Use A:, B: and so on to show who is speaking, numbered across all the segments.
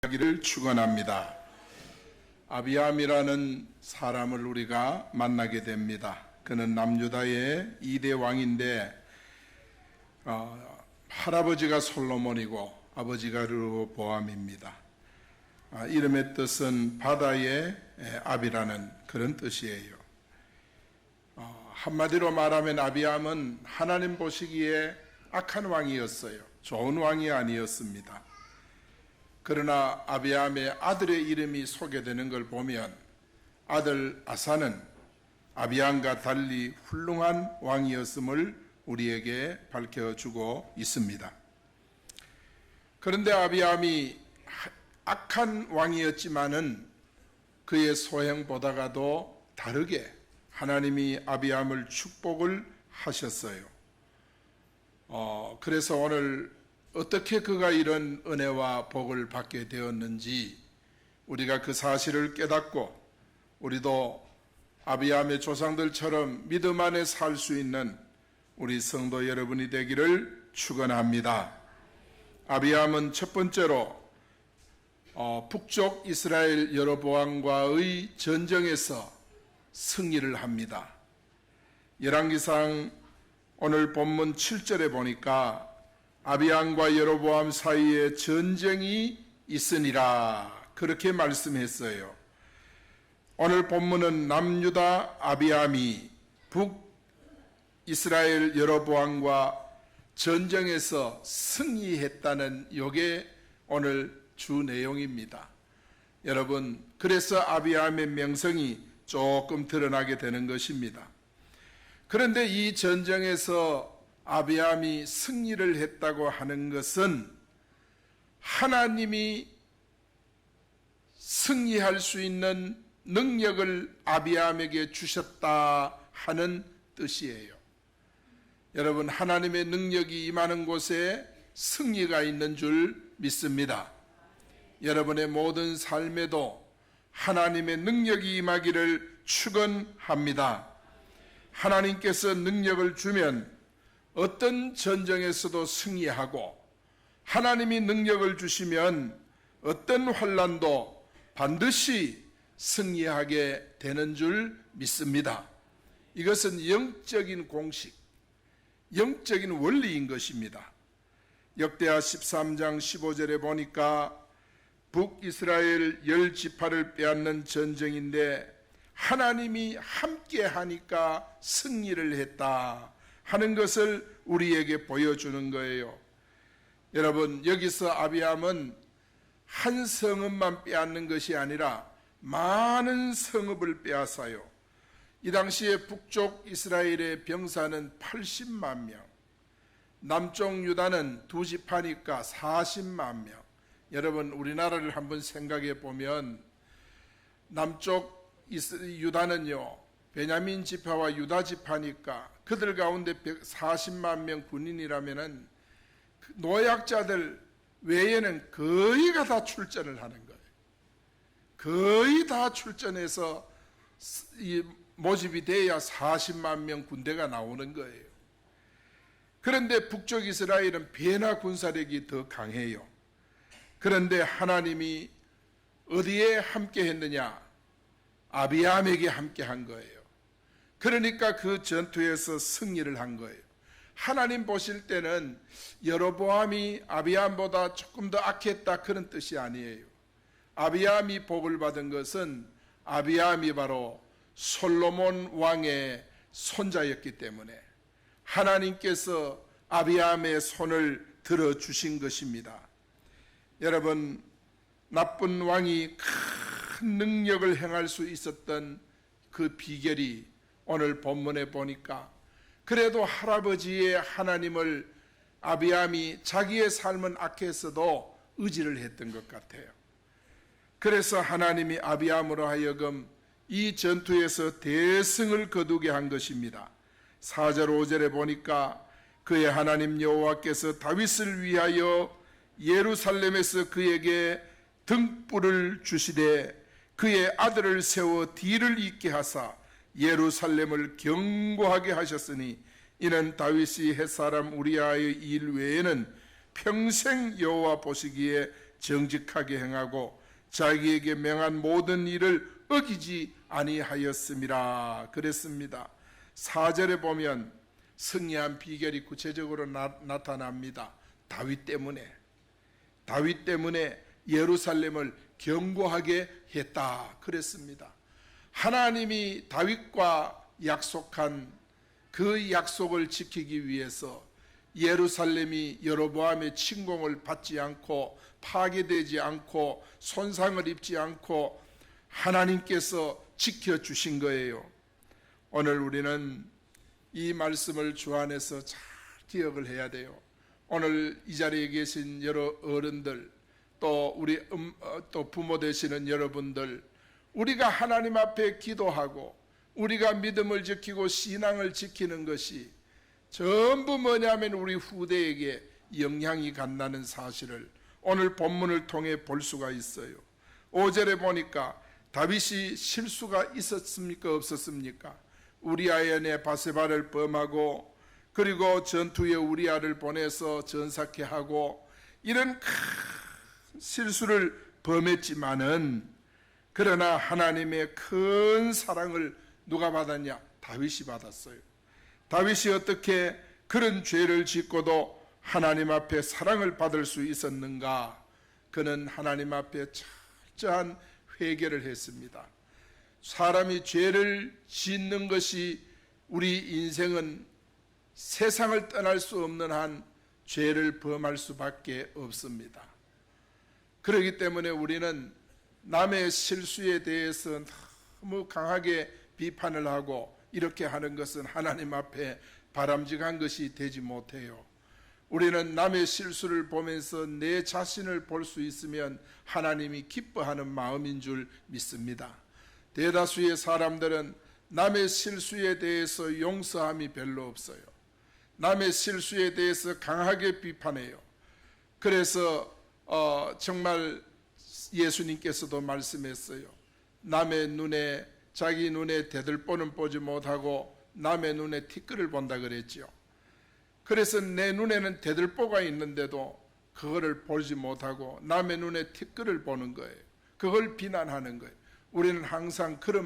A: 이야기를 축원합니다. 아비암이라는 사람을 우리가 만나게 됩니다. 그는 남유다의 2대 왕인데 할아버지가 솔로몬이고 아버지가 르호보암입니다. 이름의 뜻은 바다의 압이라는 그런 뜻이에요. 한마디로 말하면 아비암은 하나님 보시기에 악한 왕이었어요. 좋은 왕이 아니었습니다. 그러나 아비암의 아들의 이름이 소개되는 걸 보면 아들 아사는 아비암과 달리 훌륭한 왕이었음을 우리에게 밝혀주고 있습니다. 그런데 아비암이 악한 왕이었지만은 그의 소행보다가도 다르게 하나님이 아비암을 축복을 하셨어요. 그래서 오늘 어떻게 그가 이런 은혜와 복을 받게 되었는지 우리가 그 사실을 깨닫고 우리도 아비암의 조상들처럼 믿음 안에 살 수 있는 우리 성도 여러분이 되기를 축원합니다. 아비암은 첫 번째로 북쪽 이스라엘 여로보암과의 전쟁에서 승리를 합니다. 열왕기상 오늘 본문 7절에 보니까 아비암과 여로보암 사이에 전쟁이 있으니라 그렇게 말씀했어요. 오늘 본문은 남유다 아비암이 북이스라엘 여로보암과 전쟁에서 승리했다는 이게 오늘 주 내용입니다. 여러분, 그래서 아비암의 명성이 조금 드러나게 되는 것입니다. 그런데 이 전쟁에서 아비암이 승리를 했다고 하는 것은 하나님이 승리할 수 있는 능력을 아비암에게 주셨다 하는 뜻이에요. 여러분, 하나님의 능력이 임하는 곳에 승리가 있는 줄 믿습니다. 여러분의 모든 삶에도 하나님의 능력이 임하기를 축원합니다. 하나님께서 능력을 주면 어떤 전쟁에서도 승리하고 하나님이 능력을 주시면 어떤 환난도 반드시 승리하게 되는 줄 믿습니다. 이것은 영적인 공식, 영적인 원리인 것입니다. 역대하 13장 15절에 보니까 북이스라엘 10지파를 빼앗는 전쟁인데 하나님이 함께 하니까 승리를 했다 하는 것을 우리에게 보여주는 거예요. 여러분, 여기서 아비암은 한 성읍만 빼앗는 것이 아니라 많은 성읍을 빼앗아요. 이 당시에 북쪽 이스라엘의 병사는 80만 명, 남쪽 유다는 2지파니까 40만 명. 여러분, 우리나라를 한번 생각해 보면 남쪽 유다는요, 베냐민 지파와 유다 지파니까 그들 가운데 40만 명 군인이라면은 노약자들 외에는 거의가 다 출전을 하는 거예요. 거의 다 출전해서 모집이 돼야 40만 명 군대가 나오는 거예요. 그런데 북쪽 이스라엘은 배나 군사력이 더 강해요. 그런데 하나님이 어디에 함께 했느냐? 아비암에게 함께 한 거예요. 그러니까 그 전투에서 승리를 한 거예요. 하나님 보실 때는 여로보암이 아비암보다 조금 더 악했다 그런 뜻이 아니에요. 아비암이 복을 받은 것은 아비암이 바로 솔로몬 왕의 손자였기 때문에 하나님께서 아비암의 손을 들어주신 것입니다. 여러분, 나쁜 왕이 큰 능력을 행할 수 있었던 그 비결이 오늘 본문에 보니까 그래도 할아버지의 하나님을 아비암이 자기의 삶은 악했어도 의지를 했던 것 같아요. 그래서 하나님이 아비암으로 하여금 이 전투에서 대승을 거두게 한 것입니다. 4절 5절에 보니까 그의 하나님 여호와께서 다윗을 위하여 예루살렘에서 그에게 등불을 주시되 그의 아들을 세워 뒤를 잇게 하사 예루살렘을 견고하게 하셨으니 이는 다윗이 햇사람 우리아의 일 외에는 평생 여호와 보시기에 정직하게 행하고 자기에게 명한 모든 일을 어기지 아니하였음이라 그랬습니다. 4절에 보면 승리한 비결이 구체적으로 나타납니다. 다윗 때문에 예루살렘을 견고하게 했다 그랬습니다. 하나님이 다윗과 약속한 그 약속을 지키기 위해서 예루살렘이 여로보암의 침공을 받지 않고 파괴되지 않고 손상을 입지 않고 하나님께서 지켜주신 거예요. 오늘 우리는 이 말씀을 주 안에서 잘 기억을 해야 돼요. 오늘 이 자리에 계신 여러 어른들, 또 우리 또 부모 되시는 여러분들, 우리가 하나님 앞에 기도하고 우리가 믿음을 지키고 신앙을 지키는 것이 전부 뭐냐면 우리 후대에게 영향이 간다는 사실을 오늘 본문을 통해 볼 수가 있어요. 5절에 보니까 다윗이 실수가 있었습니까 없었습니까? 우리아의 바세바를 범하고 그리고 전투에 우리아를 보내서 전사케 하고 이런 큰 실수를 범했지만은 그러나 하나님의 큰 사랑을 누가 받았냐? 다윗이 받았어요. 다윗이 어떻게 그런 죄를 짓고도 하나님 앞에 사랑을 받을 수 있었는가? 그는 하나님 앞에 철저한 회개를 했습니다. 사람이 죄를 짓는 것이 우리 인생은 세상을 떠날 수 없는 한 죄를 범할 수밖에 없습니다. 그렇기 때문에 우리는 남의 실수에 대해서 너무 강하게 비판을 하고 이렇게 하는 것은 하나님 앞에 바람직한 것이 되지 못해요. 우리는 남의 실수를 보면서 내 자신을 볼 수 있으면 하나님이 기뻐하는 마음인 줄 믿습니다. 대다수의 사람들은 남의 실수에 대해서 용서함이 별로 없어요. 남의 실수에 대해서 강하게 비판해요. 그래서 정말 예수님께서도 말씀했어요. 남의 눈에 자기 눈에 대들보는 보지 못하고 남의 눈에 티끌을 본다 그랬죠. 그래서 내 눈에는 대들보가 있는데도 그거를 보지 못하고 남의 눈에 티끌을 보는 거예요. 그걸 비난하는 거예요. 우리는 항상 그런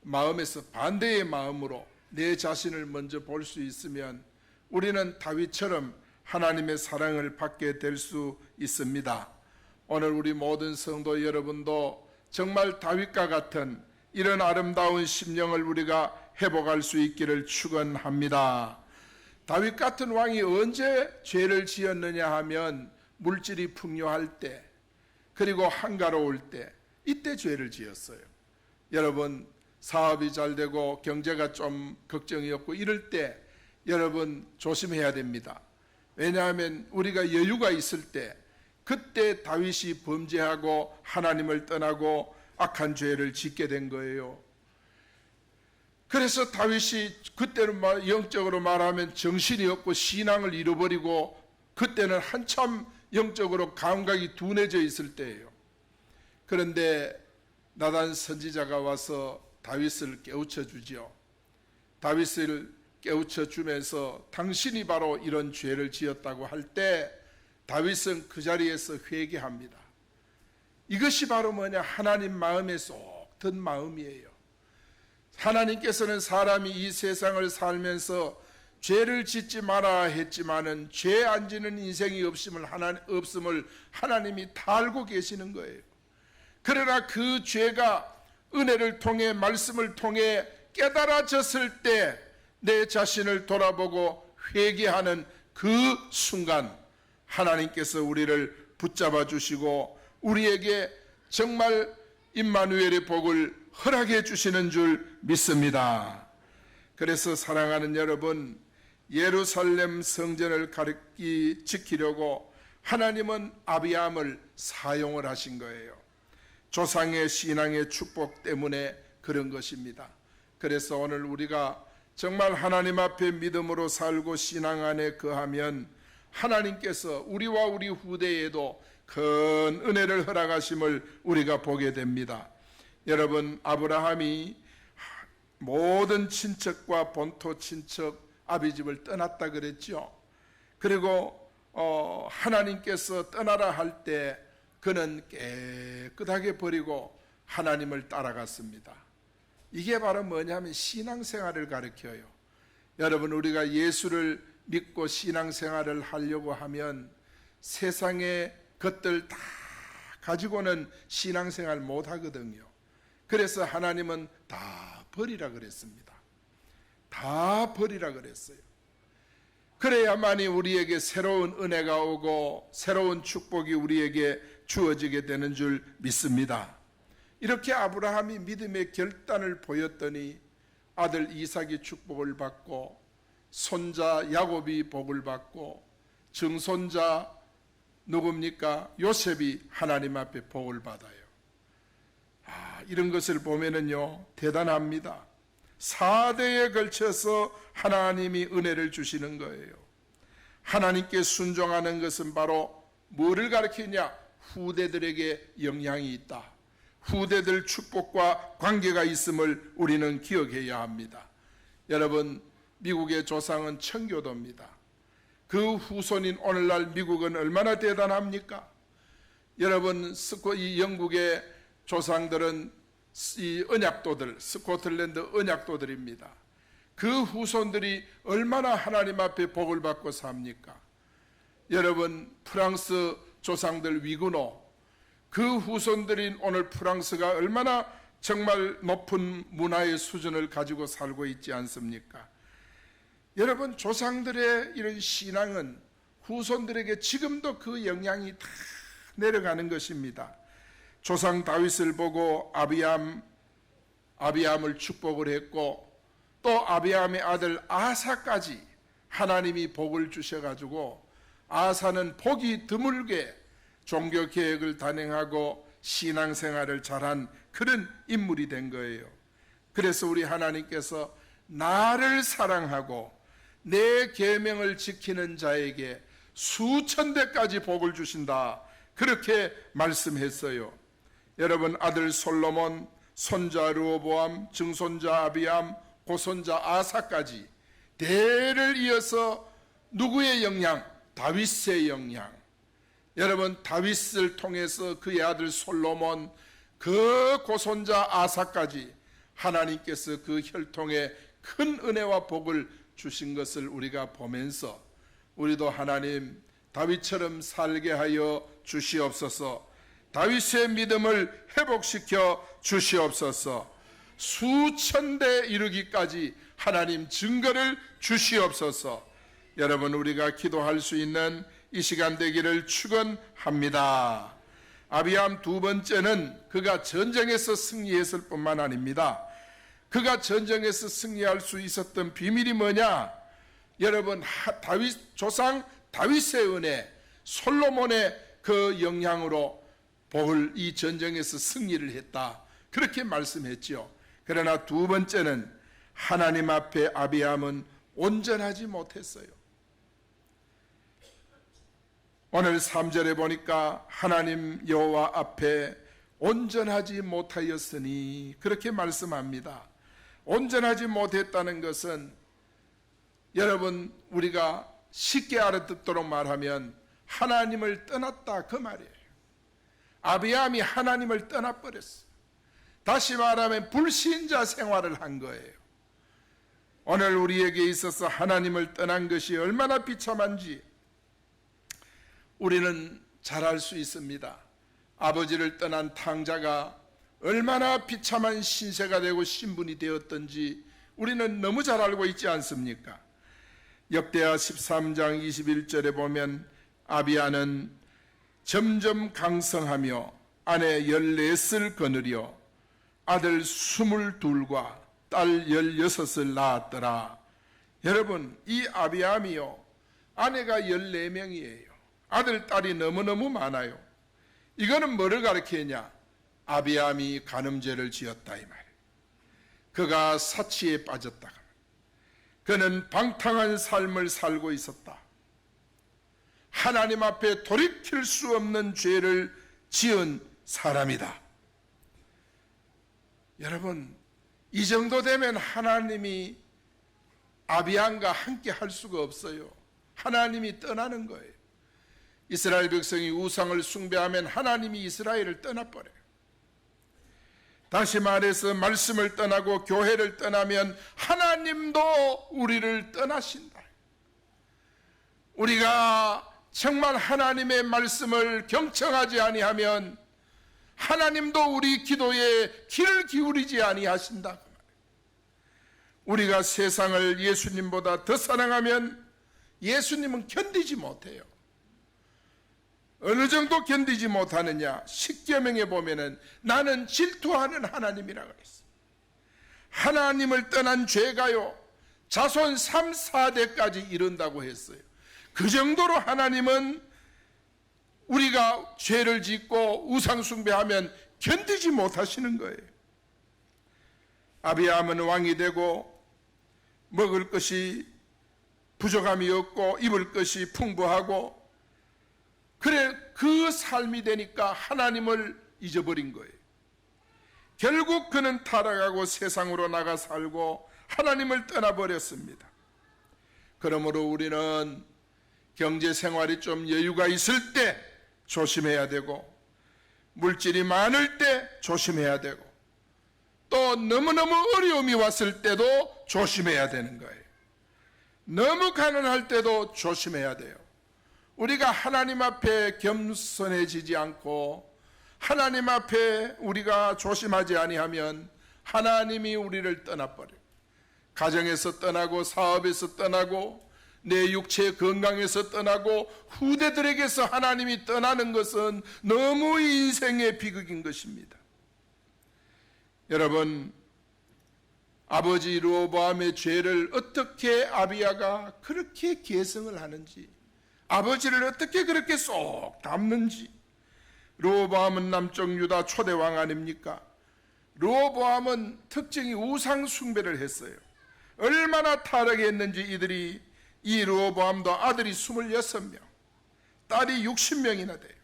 A: 마음에서 반대의 마음으로 내 자신을 먼저 볼 수 있으면 우리는 다윗처럼 하나님의 사랑을 받게 될 수 있습니다. 오늘 우리 모든 성도 여러분도 정말 다윗과 같은 이런 아름다운 심령을 우리가 회복할 수 있기를 축원합니다. 다윗 같은 왕이 언제 죄를 지었느냐 하면 물질이 풍요할 때 그리고 한가로울 때 이때 죄를 지었어요. 여러분 사업이 잘 되고 경제가 좀 걱정이었고 이럴 때 여러분 조심해야 됩니다. 왜냐하면 우리가 여유가 있을 때 그때 다윗이 범죄하고 하나님을 떠나고 악한 죄를 짓게 된 거예요. 그래서 다윗이 그때는 영적으로 말하면 정신이 없고 신앙을 잃어버리고 그때는 한참 영적으로 감각이 둔해져 있을 때예요. 그런데 나단 선지자가 와서 다윗을 깨우쳐 주죠. 다윗을 깨우쳐 주면서 당신이 바로 이런 죄를 지었다고 할 때 다윗은 그 자리에서 회개합니다. 이것이 바로 뭐냐? 하나님 마음에 쏙 든 마음이에요. 하나님께서는 사람이 이 세상을 살면서 죄를 짓지 마라 했지만은 죄 안 지는 인생이 없음을 하나님이 다 알고 계시는 거예요. 그러나 그 죄가 은혜를 통해 말씀을 통해 깨달아졌을 때 내 자신을 돌아보고 회개하는 그 순간 하나님께서 우리를 붙잡아 주시고 우리에게 정말 임마누엘의 복을 허락해 주시는 줄 믿습니다. 그래서 사랑하는 여러분, 예루살렘 성전을 지키려고 하나님은 아비암을 사용을 하신 거예요. 조상의 신앙의 축복 때문에 그런 것입니다. 그래서 오늘 우리가 정말 하나님 앞에 믿음으로 살고 신앙 안에 거하면 하나님께서 우리와 우리 후대에도 큰 은혜를 허락하심을 우리가 보게 됩니다. 여러분, 아브라함이 모든 친척과 본토 친척 아비집을 떠났다 그랬죠. 그리고 하나님께서 떠나라 할 때 그는 깨끗하게 버리고 하나님을 따라갔습니다. 이게 바로 뭐냐면 신앙생활을 가르쳐요. 여러분, 우리가 예수를 믿고 신앙생활을 하려고 하면 세상의 것들 다 가지고는 신앙생활 못 하거든요. 그래서 하나님은 다 버리라 그랬습니다. 다 버리라 그랬어요. 그래야만이 우리에게 새로운 은혜가 오고 새로운 축복이 우리에게 주어지게 되는 줄 믿습니다. 이렇게 아브라함이 믿음의 결단을 보였더니 아들 이삭이 축복을 받고 손자 야곱이 복을 받고 증손자 누굽니까? 요셉이 하나님 앞에 복을 받아요. 이런 것을 보면은요, 대단합니다. 4대에 걸쳐서 하나님이 은혜를 주시는 거예요. 하나님께 순종하는 것은 바로 뭐를 가르치냐? 후대들에게 영향이 있다. 후대들 축복과 관계가 있음을 우리는 기억해야 합니다. 여러분, 미국의 조상은 청교도입니다. 그 후손인 오늘날 미국은 얼마나 대단합니까? 여러분, 이 영국의 조상들은 이 언약도들, 스코틀랜드 언약도들입니다. 그 후손들이 얼마나 하나님 앞에 복을 받고 삽니까? 여러분, 프랑스 조상들 위구노, 그 후손들인 오늘 프랑스가 얼마나 정말 높은 문화의 수준을 가지고 살고 있지 않습니까? 여러분, 조상들의 이런 신앙은 후손들에게 지금도 그 영향이 다 내려가는 것입니다. 조상 다윗을 보고 아비암을 축복을 했고, 또 아비암의 아들 아사까지 하나님이 복을 주셔가지고 아사는 복이 드물게 종교 개혁을 단행하고 신앙생활을 잘한 그런 인물이 된 거예요. 그래서 우리 하나님께서 나를 사랑하고 내 계명을 지키는 자에게 수천 대까지 복을 주신다, 그렇게 말씀했어요. 여러분, 아들 솔로몬, 손자 르호보암, 증손자 아비암, 고손자 아사까지 대를 이어서 누구의 영향? 다윗의 영향. 여러분, 다윗을 통해서 그의 아들 솔로몬, 그 고손자 아사까지 하나님께서 그 혈통에 큰 은혜와 복을 주신 것을 우리가 보면서 우리도 하나님 다윗처럼 살게 하여 주시옵소서. 다윗의 믿음을 회복시켜 주시옵소서. 수천 대 이르기까지 하나님 증거를 주시옵소서. 여러분, 우리가 기도할 수 있는 이 시간 되기를 축원합니다. 아비암 두 번째는 그가 전쟁에서 승리했을 뿐만 아닙니다. 그가 전쟁에서 승리할 수 있었던 비밀이 뭐냐? 여러분, 조상 다윗의 은혜, 솔로몬의 그 영향으로 복을 이 전쟁에서 승리를 했다, 그렇게 말씀했죠. 그러나 두 번째는 하나님 앞에 아비암은 온전하지 못했어요. 오늘 3절에 보니까 하나님 여호와 앞에 온전하지 못하였으니 그렇게 말씀합니다. 온전하지 못했다는 것은 여러분, 우리가 쉽게 알아듣도록 말하면 하나님을 떠났다, 그 말이에요. 아비암이 하나님을 떠나버렸어요. 다시 말하면 불신자 생활을 한 거예요. 오늘 우리에게 있어서 하나님을 떠난 것이 얼마나 비참한지 우리는 잘 알 수 있습니다. 아버지를 떠난 탕자가 얼마나 비참한 신세가 되고 신분이 되었던지 우리는 너무 잘 알고 있지 않습니까? 역대하 13장 21절에 보면 아비야는 점점 강성하며 아내 14을 거느려 아들 22과 딸 16을 낳았더라. 여러분, 이 아비암이요, 아내가 14명이에요. 아들, 딸이 너무너무 많아요. 이거는 뭐를 가르치냐? 아비암이 간음죄를 지었다, 이 말이에요. 그가 사치에 빠졌다. 그는 방탕한 삶을 살고 있었다. 하나님 앞에 돌이킬 수 없는 죄를 지은 사람이다. 여러분, 이 정도 되면 하나님이 아비암과 함께 할 수가 없어요. 하나님이 떠나는 거예요. 이스라엘 백성이 우상을 숭배하면 하나님이 이스라엘을 떠나버려요. 다시 말해서 말씀을 떠나고 교회를 떠나면 하나님도 우리를 떠나신다. 우리가 정말 하나님의 말씀을 경청하지 아니하면 하나님도 우리 기도에 귀를 기울이지 아니하신다. 우리가 세상을 예수님보다 더 사랑하면 예수님은 견디지 못해요. 어느 정도 견디지 못하느냐? 십계명에 보면은 나는 질투하는 하나님이라고 그랬어요. 하나님을 떠난 죄가요 자손 3, 4대까지 이른다고 했어요. 그 정도로 하나님은 우리가 죄를 짓고 우상숭배하면 견디지 못하시는 거예요. 아비암은 왕이 되고 먹을 것이 부족함이 없고 입을 것이 풍부하고 그래 그 삶이 되니까 하나님을 잊어버린 거예요. 결국 그는 타락하고 세상으로 나가 살고 하나님을 떠나버렸습니다. 그러므로 우리는 경제 생활이 좀 여유가 있을 때 조심해야 되고 물질이 많을 때 조심해야 되고 또 너무너무 어려움이 왔을 때도 조심해야 되는 거예요. 너무 가난할 때도 조심해야 돼요. 우리가 하나님 앞에 겸손해지지 않고 하나님 앞에 우리가 조심하지 아니하면 하나님이 우리를 떠나버려요. 가정에서 떠나고 사업에서 떠나고 내 육체의 건강에서 떠나고 후대들에게서 하나님이 떠나는 것은 너무 인생의 비극인 것입니다. 여러분, 아버지 르호보암의 죄를 어떻게 아비야가 그렇게 계승을 하는지, 아버지를 어떻게 그렇게 쏙 담는지. 르호보암은 남쪽 유다 초대왕 아닙니까? 르호보암은 특징이 우상 숭배를 했어요. 얼마나 타락했는지 이들이 이 르호보암도 아들이 26명, 딸이 60명이나 돼요.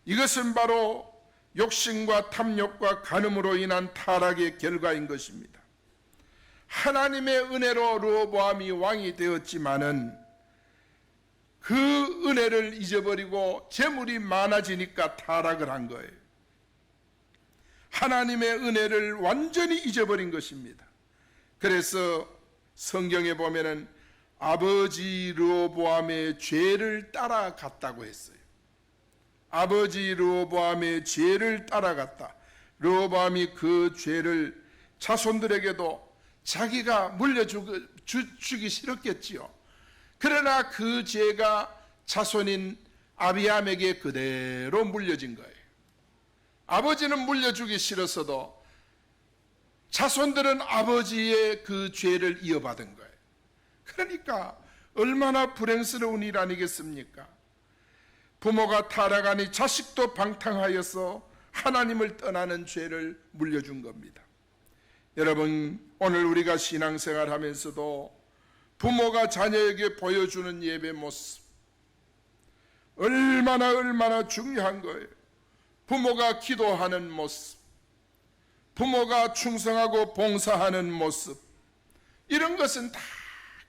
A: 이것은 바로 욕심과 탐욕과 간음으로 인한 타락의 결과인 것입니다. 하나님의 은혜로 르호보암이 왕이 되었지만은 그 은혜를 잊어버리고 재물이 많아지니까 타락을 한 거예요. 하나님의 은혜를 완전히 잊어버린 것입니다. 그래서 성경에 보면은 아버지 르호보암의 죄를 따라갔다고 했어요. 아버지 르호보암의 죄를 따라갔다. 르호보암이 그 죄를 자손들에게도 자기가 물려주기 싫었겠지요. 그러나 그 죄가 자손인 아비암에게 그대로 물려진 거예요. 아버지는 물려주기 싫었어도 자손들은 아버지의 그 죄를 이어받은 거예요. 그러니까 얼마나 불행스러운 일 아니겠습니까? 부모가 타락하니 자식도 방탕하여서 하나님을 떠나는 죄를 물려준 겁니다. 여러분, 오늘 우리가 신앙생활 하면서도 부모가 자녀에게 보여주는 예배 모습 얼마나 중요한 거예요. 부모가 기도하는 모습, 부모가 충성하고 봉사하는 모습, 이런 것은 다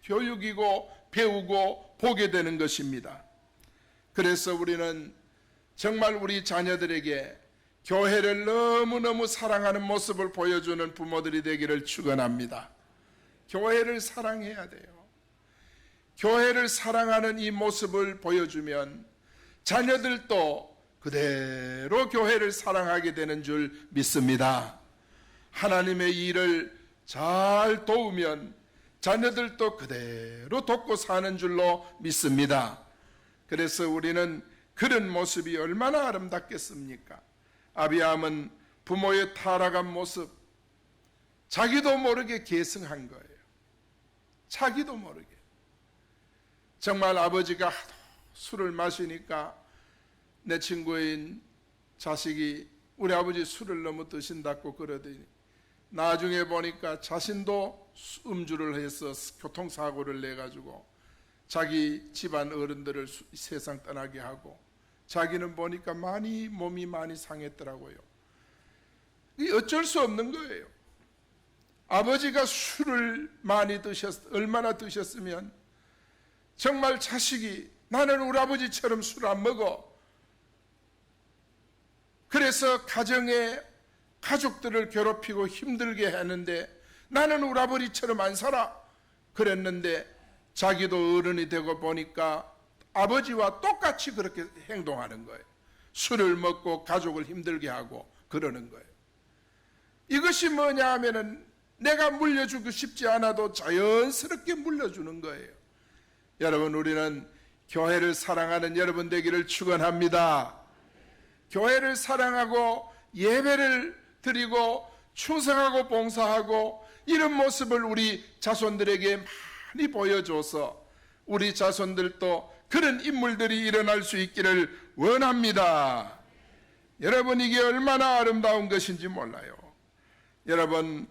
A: 교육이고 배우고 보게 되는 것입니다. 그래서 우리는 정말 우리 자녀들에게 교회를 너무너무 사랑하는 모습을 보여주는 부모들이 되기를 축원합니다. 교회를 사랑해야 돼요. 교회를 사랑하는 이 모습을 보여주면 자녀들도 그대로 교회를 사랑하게 되는 줄 믿습니다. 하나님의 일을 잘 도우면 자녀들도 그대로 돕고 사는 줄로 믿습니다. 그래서 우리는 그런 모습이 얼마나 아름답겠습니까? 아비암은 부모의 타락한 모습 자기도 모르게 계승한 거예요. 자기도 모르게. 정말 아버지가 하도 술을 마시니까 내 친구인 자식이 우리 아버지 술을 너무 드신다고 그러더니 나중에 보니까 자신도 음주를 해서 교통사고를 내가지고 자기 집안 어른들을 세상 떠나게 하고 자기는 보니까 몸이 많이 상했더라고요. 이게 어쩔 수 없는 거예요. 아버지가 술을 많이 얼마나 드셨으면 정말 자식이 나는 우리 아버지처럼 술 안 먹어. 그래서 가정에 가족들을 괴롭히고 힘들게 하는데 나는 우리 아버지처럼 안 살아. 그랬는데 자기도 어른이 되고 보니까 아버지와 똑같이 그렇게 행동하는 거예요. 술을 먹고 가족을 힘들게 하고 그러는 거예요. 이것이 뭐냐 하면은 내가 물려주고 싶지 않아도 자연스럽게 물려주는 거예요. 여러분, 우리는 교회를 사랑하는 여러분 되기를 축원합니다. 교회를 사랑하고 예배를 드리고 충성하고 봉사하고 이런 모습을 우리 자손들에게 많이 보여줘서 우리 자손들도 그런 인물들이 일어날 수 있기를 원합니다. 여러분, 이게 얼마나 아름다운 것인지 몰라요. 여러분,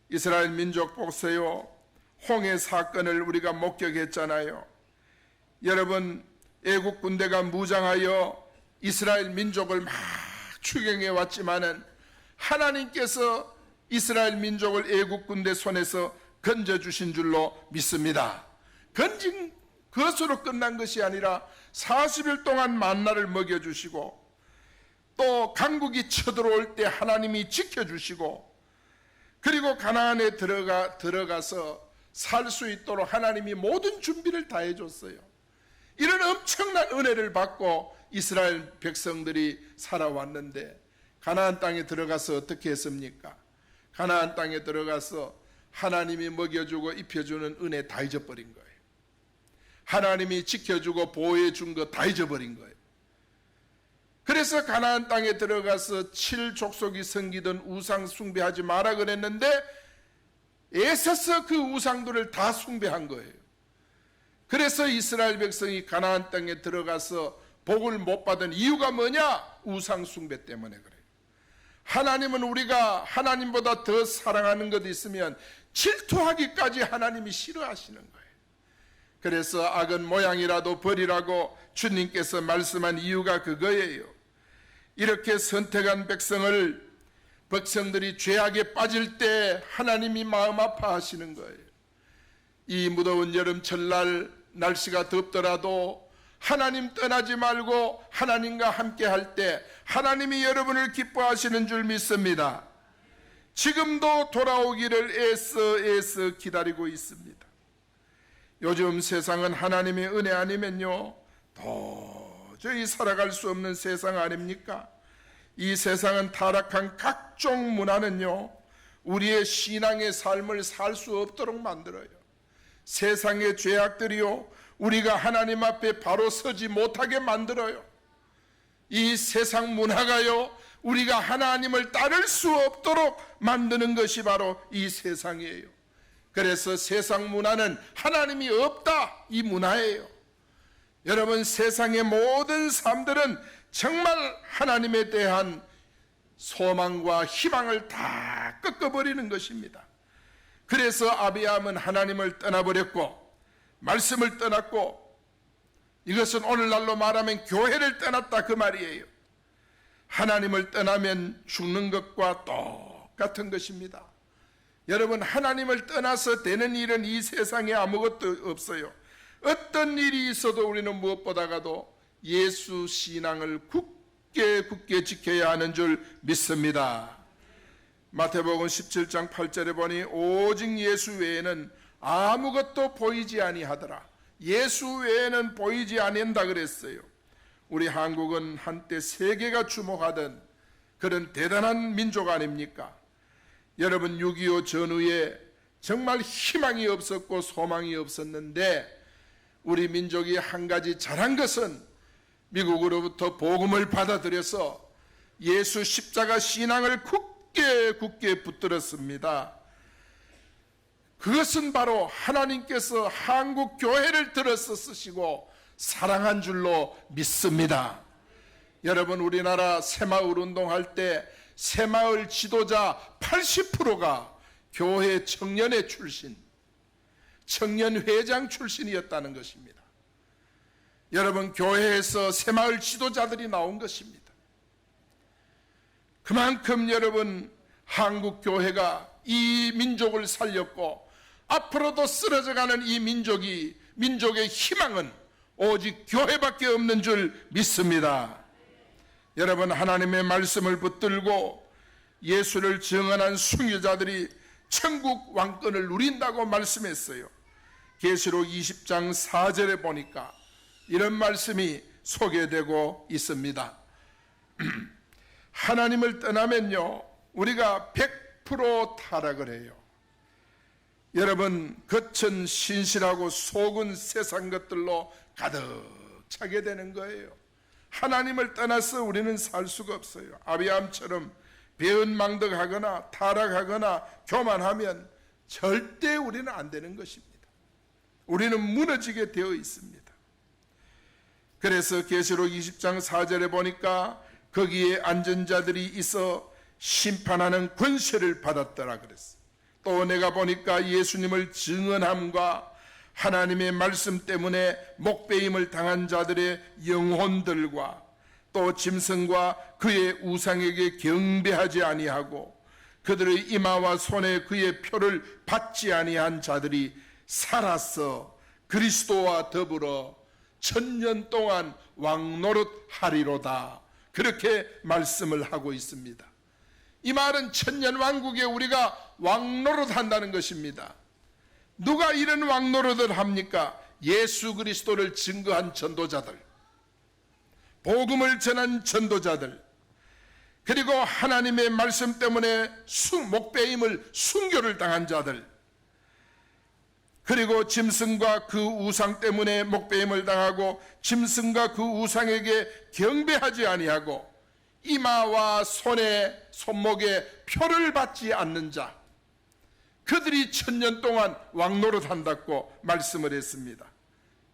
A: 이스라엘 민족 보세요. 홍해 사건을 우리가 목격했잖아요. 여러분, 애국 군대가 무장하여 이스라엘 민족을 막 추경해 왔지만은 하나님께서 이스라엘 민족을 애국 군대 손에서 건져주신 줄로 믿습니다. 건진 그것으로 끝난 것이 아니라 40일 동안 만나를 먹여주시고 또 강국이 쳐들어올 때 하나님이 지켜주시고 그리고 가나안에 들어가서 살 수 있도록 하나님이 모든 준비를 다 해줬어요. 이런 엄청난 은혜를 받고 이스라엘 백성들이 살아왔는데 가나안 땅에 들어가서 어떻게 했습니까? 가나안 땅에 들어가서 하나님이 먹여주고 입혀주는 은혜 다 잊어버린 거예요. 하나님이 지켜주고 보호해준 거 다 잊어버린 거예요. 그래서 가나안 땅에 들어가서 7족속이 섬기던 우상 숭배하지 마라 그랬는데 애써서 그 우상들을 다 숭배한 거예요. 그래서 이스라엘 백성이 가나안 땅에 들어가서 복을 못 받은 이유가 뭐냐? 우상 숭배 때문에 그래요. 하나님은 우리가 하나님보다 더 사랑하는 것 있으면 질투하기까지 하나님이 싫어하시는 거예요. 그래서 악은 모양이라도 버리라고 주님께서 말씀한 이유가 그거예요. 이렇게 선택한 백성들이 죄악에 빠질 때 하나님이 마음 아파하시는 거예요. 이 무더운 여름철날 날씨가 덥더라도 하나님 떠나지 말고 하나님과 함께 할 때 하나님이 여러분을 기뻐하시는 줄 믿습니다. 지금도 돌아오기를 애써 기다리고 있습니다. 요즘 세상은 하나님의 은혜 아니면요 도저히 살아갈 수 없는 세상 아닙니까? 이 세상은 타락한 각종 문화는요 우리의 신앙의 삶을 살 수 없도록 만들어요. 세상의 죄악들이요 우리가 하나님 앞에 바로 서지 못하게 만들어요. 이 세상 문화가요 우리가 하나님을 따를 수 없도록 만드는 것이 바로 이 세상이에요. 그래서 세상 문화는 하나님이 없다 이 문화예요. 여러분, 세상의 모든 사람들은 정말 하나님에 대한 소망과 희망을 다 꺾어버리는 것입니다. 그래서 아비암은 하나님을 떠나버렸고 말씀을 떠났고 이것은 오늘날로 말하면 교회를 떠났다 그 말이에요. 하나님을 떠나면 죽는 것과 똑같은 것입니다. 여러분, 하나님을 떠나서 되는 일은 이 세상에 아무것도 없어요. 어떤 일이 있어도 우리는 무엇보다가도 예수 신앙을 굳게 지켜야 하는 줄 믿습니다. 마태복음 17장 8절에 보니 오직 예수 외에는 아무것도 보이지 아니하더라. 예수 외에는 보이지 아니한다 그랬어요. 우리 한국은 한때 세계가 주목하던 그런 대단한 민족 아닙니까? 여러분, 6.25 전후에 정말 희망이 없었고 소망이 없었는데 우리 민족이 한 가지 잘한 것은 미국으로부터 복음을 받아들여서 예수 십자가 신앙을 굳게 붙들었습니다. 그것은 바로 하나님께서 한국 교회를 들어서 쓰시고 사랑한 줄로 믿습니다. 여러분, 우리나라 새마을 운동할 때 새마을 지도자 80%가 교회 청년회 출신, 청년회장 출신이었다는 것입니다. 여러분, 교회에서 새마을 지도자들이 나온 것입니다. 그만큼 여러분, 한국 교회가 이 민족을 살렸고 앞으로도 쓰러져가는 이 민족의 희망은 오직 교회밖에 없는 줄 믿습니다. 여러분, 하나님의 말씀을 붙들고 예수를 증언한 순교자들이 천국 왕권을 누린다고 말씀했어요. 계시록 20장 4절에 보니까 이런 말씀이 소개되고 있습니다. 하나님을 떠나면요, 우리가 100% 타락을 해요. 여러분, 겉은 신실하고 속은 세상 것들로 가득 차게 되는 거예요. 하나님을 떠나서 우리는 살 수가 없어요. 아비암처럼 배은망덕하거나 타락하거나 교만하면 절대 우리는 안 되는 것입니다. 우리는 무너지게 되어 있습니다. 그래서 계시록 20장 4절에 보니까 거기에 앉은 자들이 있어 심판하는 권세를 받았더라 그랬어요. 또 내가 보니까 예수님을 증언함과 하나님의 말씀 때문에 목배임을 당한 자들의 영혼들과 또 짐승과 그의 우상에게 경배하지 아니하고 그들의 이마와 손에 그의 표를 받지 아니한 자들이 살아서 그리스도와 더불어 1000년 동안 왕노릇하리로다. 그렇게 말씀을 하고 있습니다. 이 말은 1000년 왕국에 우리가 왕노릇한다는 것입니다. 누가 이런 왕노릇을 합니까? 예수 그리스도를 증거한 전도자들, 복음을 전한 전도자들, 그리고 하나님의 말씀 때문에 목배임을 순교를 당한 자들, 그리고 짐승과 그 우상 때문에 목배임을 당하고 짐승과 그 우상에게 경배하지 아니하고 이마와 손에 손목에 표를 받지 않는 자, 그들이 1000년 동안 왕노릇한다고 말씀을 했습니다.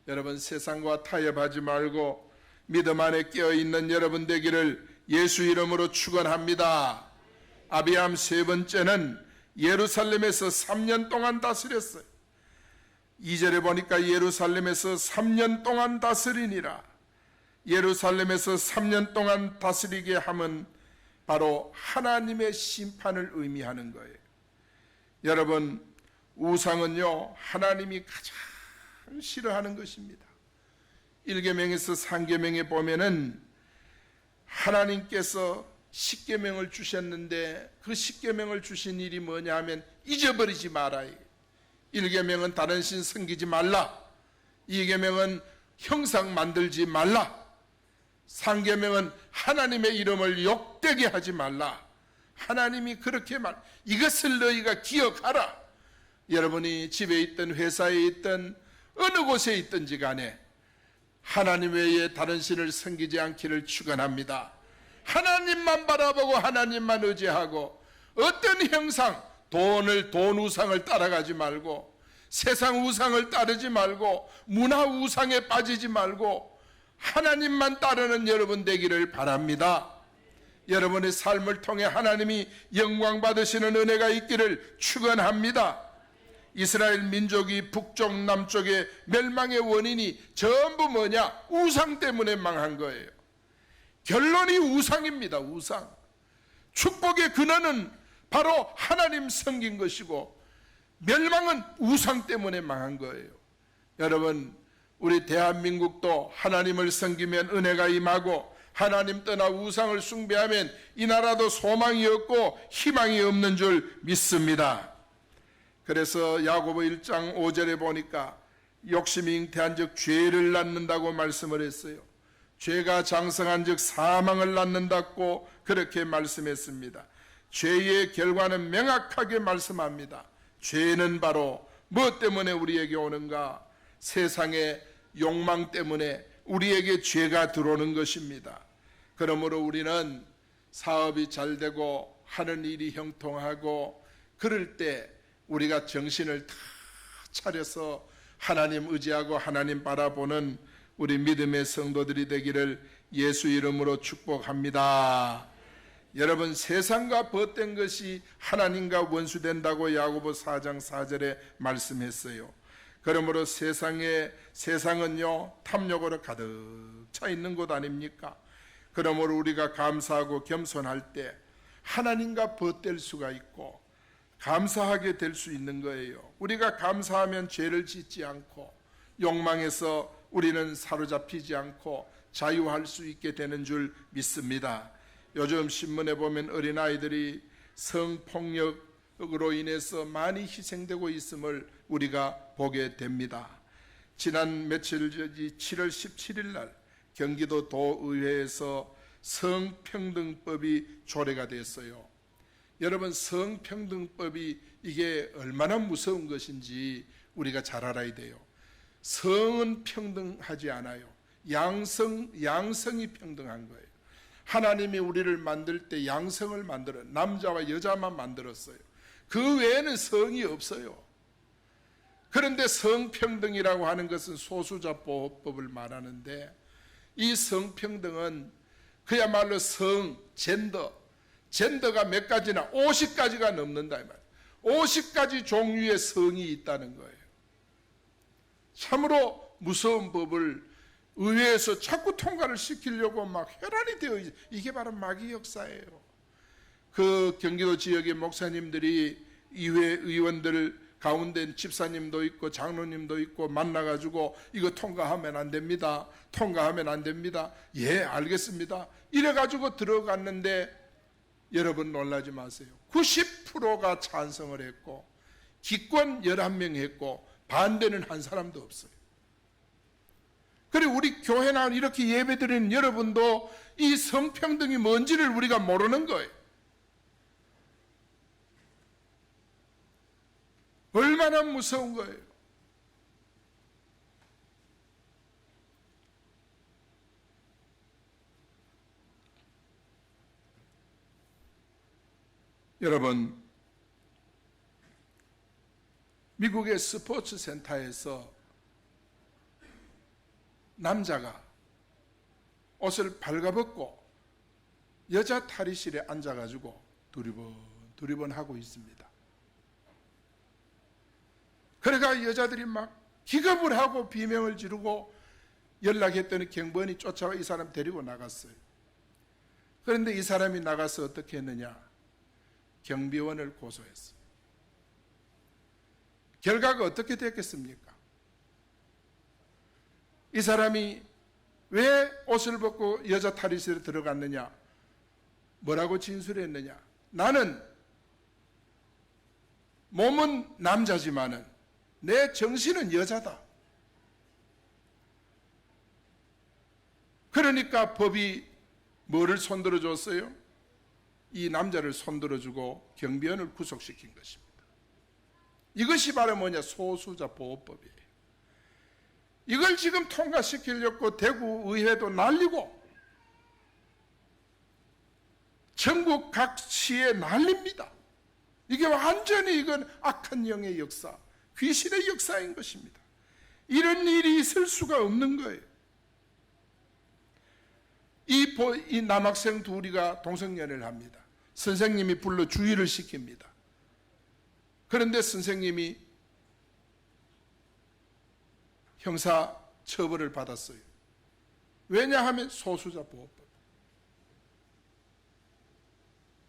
A: 여러분, 세상과 타협하지 말고 믿음 안에 깨어있는 여러분 되기를 예수 이름으로 축원합니다. 아비암 세 번째는 예루살렘에서 3년 동안 다스렸어요. 2절에 보니까 예루살렘에서 3년 동안 다스리니라. 예루살렘에서 3년 동안 다스리게 함은 바로 하나님의 심판을 의미하는 거예요. 여러분, 우상은요, 하나님이 가장 싫어하는 것입니다. 1계명에서 3계명에 보면은 하나님께서 10계명을 주셨는데 그 10계명을 주신 일이 뭐냐 하면 잊어버리지 말아요. 1계명은 다른 신 섬기지 말라. 2계명은 형상 만들지 말라. 3계명은 하나님의 이름을 욕되게 하지 말라. 하나님이 그렇게 이것을 너희가 기억하라. 여러분이 집에 있든 회사에 있든 어느 곳에 있든지 간에 하나님 외에 다른 신을 섬기지 않기를 축원합니다. 하나님만 바라보고 하나님만 의지하고 어떤 형상, 돈 우상을 따라가지 말고 세상 우상을 따르지 말고 문화 우상에 빠지지 말고 하나님만 따르는 여러분 되기를 바랍니다. 여러분의 삶을 통해 하나님이 영광 받으시는 은혜가 있기를 축원합니다. 이스라엘 민족이 북쪽 남쪽의 멸망의 원인이 전부 뭐냐? 우상 때문에 망한 거예요. 결론이 우상입니다. 우상. 축복의 근원은 바로 하나님 섬긴 것이고 멸망은 우상 때문에 망한 거예요. 여러분, 우리 대한민국도 하나님을 섬기면 은혜가 임하고 하나님 떠나 우상을 숭배하면 이 나라도 소망이 없고 희망이 없는 줄 믿습니다. 그래서 야고보 1장 5절에 보니까 욕심이 잉태한 즉 죄를 낳는다고 말씀을 했어요. 죄가 장성한 즉 사망을 낳는다고 그렇게 말씀했습니다. 죄의 결과는 명확하게 말씀합니다. 죄는 바로 무엇 때문에 우리에게 오는가? 세상의 욕망 때문에 우리에게 죄가 들어오는 것입니다. 그러므로 우리는 사업이 잘 되고 하는 일이 형통하고 그럴 때 우리가 정신을 다 차려서 하나님 의지하고 하나님 바라보는 우리 믿음의 성도들이 되기를 예수 이름으로 축복합니다. 여러분, 세상과 벗된 것이 하나님과 원수된다고 야고보 4장 4절에 말씀했어요. 그러므로 세상은요 탐욕으로 가득 차 있는 곳 아닙니까? 그러므로 우리가 감사하고 겸손할 때 하나님과 벗될 수가 있고 감사하게 될 수 있는 거예요. 우리가 감사하면 죄를 짓지 않고 욕망에서 우리는 사로잡히지 않고 자유할 수 있게 되는 줄 믿습니다. 요즘 신문에 보면 어린아이들이 성폭력으로 인해서 많이 희생되고 있음을 우리가 보게 됩니다. 지난 며칠 전 7월 17일 날 경기도 도의회에서 성평등법이 조례가 됐어요. 여러분, 성평등법이 이게 얼마나 무서운 것인지 우리가 잘 알아야 돼요. 성은 평등하지 않아요. 양성이 평등한 거예요. 하나님이 우리를 만들 때 양성을 만들어 남자와 여자만 만들었어요. 그 외에는 성이 없어요. 그런데 성평등이라고 하는 것은 소수자 보호법을 말하는데, 이 성평등은 그야말로 젠더가 몇 가지나 50가지가 넘는다 이 말이에요. 50가지 종류의 성이 있다는 거예요. 참으로 무서운 법을 의회에서 자꾸 통과를 시키려고 막 혈안이 되어 있어요. 이게 바로 마귀 역사예요. 그 경기도 지역의 목사님들이 의회 의원들 가운데 집사님도 있고 장로님도 있고 만나가지고 이거 통과하면 안 됩니다. 통과하면 안 됩니다. 예, 알겠습니다. 이래가지고 들어갔는데 여러분 놀라지 마세요. 90%가 찬성을 했고 기권 11명 했고 반대는 한 사람도 없어요. 그리고 우리 교회 나온 이렇게 예배드리는 여러분도 이 성평등이 뭔지를 우리가 모르는 거예요. 얼마나 무서운 거예요. 여러분, 미국의 스포츠 센터에서 남자가 옷을 발가벗고 여자 탈의실에 앉아가지고 두리번 하고 있습니다. 그러니까 여자들이 막 기겁을 하고 비명을 지르고 연락했더니 경비원이 쫓아와 이 사람 데리고 나갔어요. 그런데 이 사람이 나가서 어떻게 했느냐? 경비원을 고소했어요. 결과가 어떻게 됐겠습니까? 이 사람이 왜 옷을 벗고 여자 탈의실에 들어갔느냐? 뭐라고 진술했느냐? 나는 몸은 남자지만은 내 정신은 여자다. 그러니까 법이 뭐를 손들어 줬어요? 이 남자를 손들어 주고 경비원을 구속시킨 것입니다. 이것이 바로 뭐냐? 소수자 보호법이에요. 이걸 지금 통과시키려고 대구 의회도 날리고 전국 각 시에 날립니다. 이게 완전히 이건 악한 영의 역사, 귀신의 역사인 것입니다. 이런 일이 있을 수가 없는 거예요. 이 남학생 둘이가 동성연애를 합니다. 선생님이 불러 주의를 시킵니다. 그런데 선생님이 형사 처벌을 받았어요. 왜냐하면 소수자 보호법.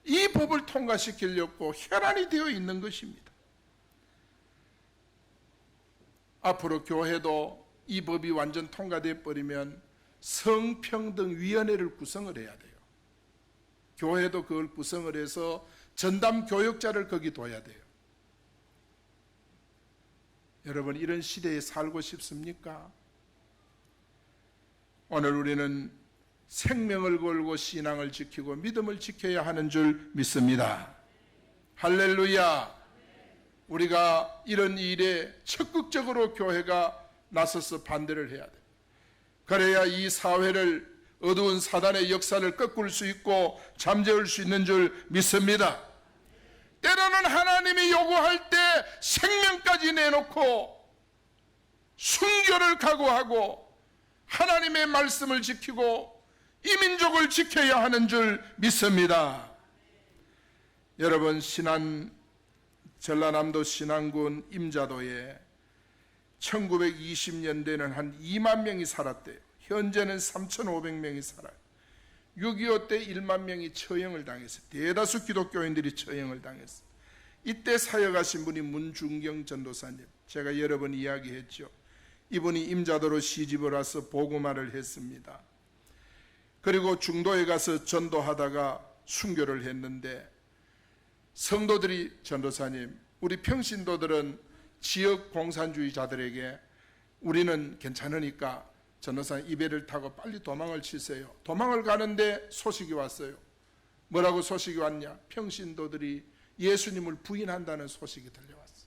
A: 이 법을 통과시키려고 혈안이 되어 있는 것입니다. 앞으로 교회도 이 법이 완전 통과되어 버리면 성평등위원회를 구성을 해야 돼요. 교회도 그걸 구성을 해서 전담 교역자를 거기 둬야 돼요. 여러분, 이런 시대에 살고 싶습니까? 오늘 우리는 생명을 걸고 신앙을 지키고 믿음을 지켜야 하는 줄 믿습니다. 할렐루야. 우리가 이런 일에 적극적으로 교회가 나서서 반대를 해야 돼요. 그래야 이 사회를 어두운 사단의 역사를 꺾을 수 있고 잠재울 수 있는 줄 믿습니다. 때로는 하나님이 요구할 때 생명까지 내놓고 순교를 각오하고 하나님의 말씀을 지키고 이 민족을 지켜야 하는 줄 믿습니다. 여러분, 전라남도 신안군 임자도에 1920년대에는 한 2만 명이 살았대요. 현재는 3,500명이 살아요. 6.25 때 1만 명이 처형을 당했어요. 대다수 기독교인들이 처형을 당했어요. 이때 사역하신 분이 문중경 전도사님, 제가 여러 번 이야기했죠. 이분이 임자도로 시집을 와서 복음화를 했습니다. 그리고 중도에 가서 전도하다가 순교를 했는데, 성도들이 전도사님, 우리 평신도들은 지역 공산주의자들에게 우리는 괜찮으니까 전도사님 이 배를 타고 빨리 도망을 치세요. 도망을 가는데 소식이 왔어요. 뭐라고 소식이 왔냐? 평신도들이 예수님을 부인한다는 소식이 들려왔어요.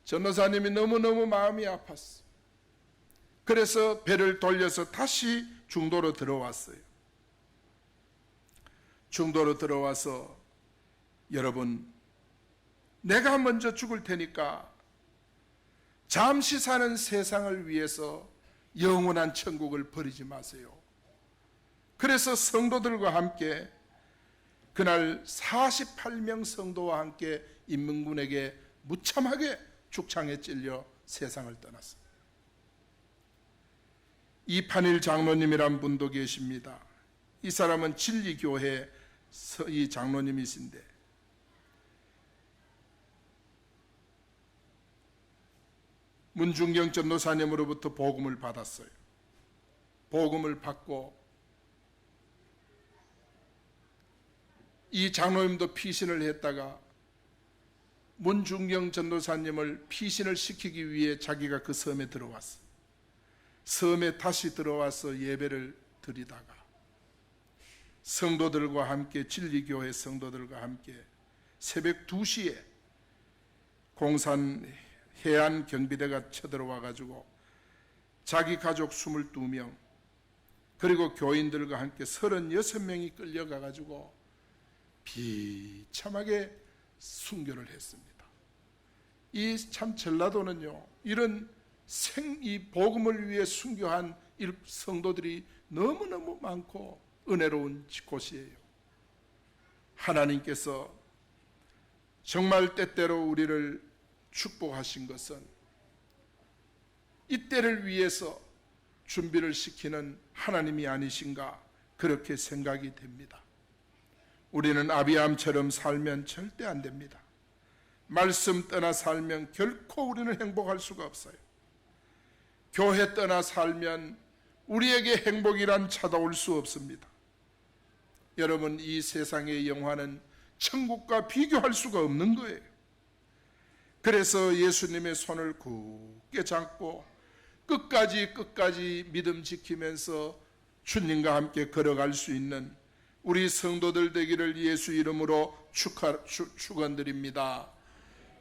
A: 전도사님이 너무너무 마음이 아팠어요. 그래서 배를 돌려서 다시 중도로 들어왔어요. 중도로 들어와서, 여러분, 내가 먼저 죽을 테니까 잠시 사는 세상을 위해서 영원한 천국을 버리지 마세요. 그래서 성도들과 함께 그날 48명 성도와 함께 인민군에게 무참하게 죽창에 찔려 세상을 떠났습니다. 이판일 장로님이란 분도 계십니다. 이 사람은 진리교회 이 장로님이신데, 문중경 전도사님으로부터 복음을 받았어요. 복음을 받고 이 장로님도 피신을 했다가 문중경 전도사님을 피신을 시키기 위해 자기가 그 섬에 들어왔어요. 섬에 다시 들어와서 예배를 드리다가 성도들과 함께, 진리교회 성도들과 함께 새벽 2시에 공산 해안 경비대가 쳐들어와 가지고 자기 가족 22명 그리고 교인들과 함께 36명이 끌려가 가지고 비참하게 순교를 했습니다. 이 참 전라도는요, 이런 이 복음을 위해 순교한 성도들이 너무너무 많고 은혜로운 곳이에요. 하나님께서 정말 때때로 우리를 축복하신 것은 이때를 위해서 준비를 시키는 하나님이 아니신가, 그렇게 생각이 됩니다. 우리는 아비암처럼 살면 절대 안 됩니다. 말씀 떠나 살면 결코 우리는 행복할 수가 없어요. 교회 떠나 살면 우리에게 행복이란 찾아올 수 없습니다. 여러분, 이 세상의 영화는 천국과 비교할 수가 없는 거예요. 그래서 예수님의 손을 굳게 잡고 끝까지 믿음 지키면서 주님과 함께 걸어갈 수 있는 우리 성도들 되기를 예수 이름으로 축원드립니다.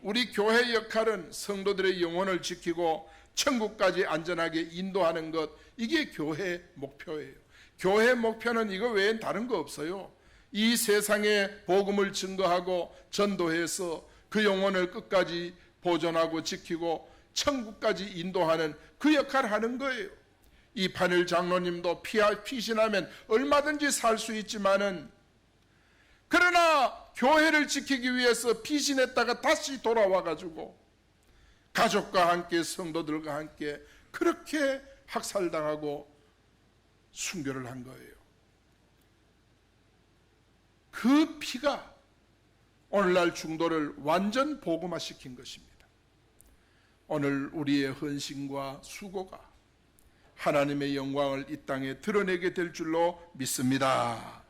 A: 우리 교회 역할은 성도들의 영혼을 지키고 천국까지 안전하게 인도하는 것, 이게 교회 목표예요. 교회 목표는 이거 외엔 다른 거 없어요. 이 세상에 복음을 증거하고 전도해서 그 영혼을 끝까지 보존하고 지키고 천국까지 인도하는 그 역할을 하는 거예요. 이 판일 장로님도 피신하면 얼마든지 살 수 있지만은, 그러나 교회를 지키기 위해서 피신했다가 다시 돌아와 가지고 가족과 함께 성도들과 함께 그렇게 학살당하고 순교를 한 거예요. 그 피가 오늘날 중도를 완전 복음화시킨 것입니다. 오늘 우리의 헌신과 수고가 하나님의 영광을 이 땅에 드러내게 될 줄로 믿습니다.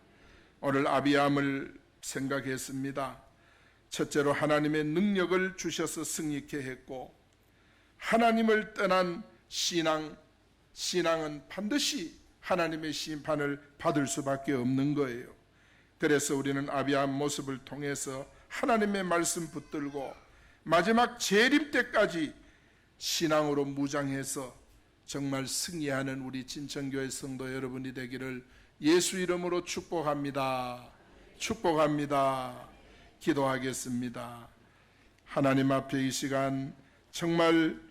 A: 오늘 아비암을 생각했습니다. 첫째로 하나님의 능력을 주셔서 승리케 했고, 하나님을 떠난 신앙은 반드시 하나님의 심판을 받을 수밖에 없는 거예요. 그래서 우리는 아비암 모습을 통해서 하나님의 말씀 붙들고 마지막 재림 때까지 신앙으로 무장해서 정말 승리하는 우리 진천교회 성도 여러분이 되기를 예수 이름으로 축복합니다. 축복합니다. 기도하겠습니다. 하나님 앞에 이 시간 정말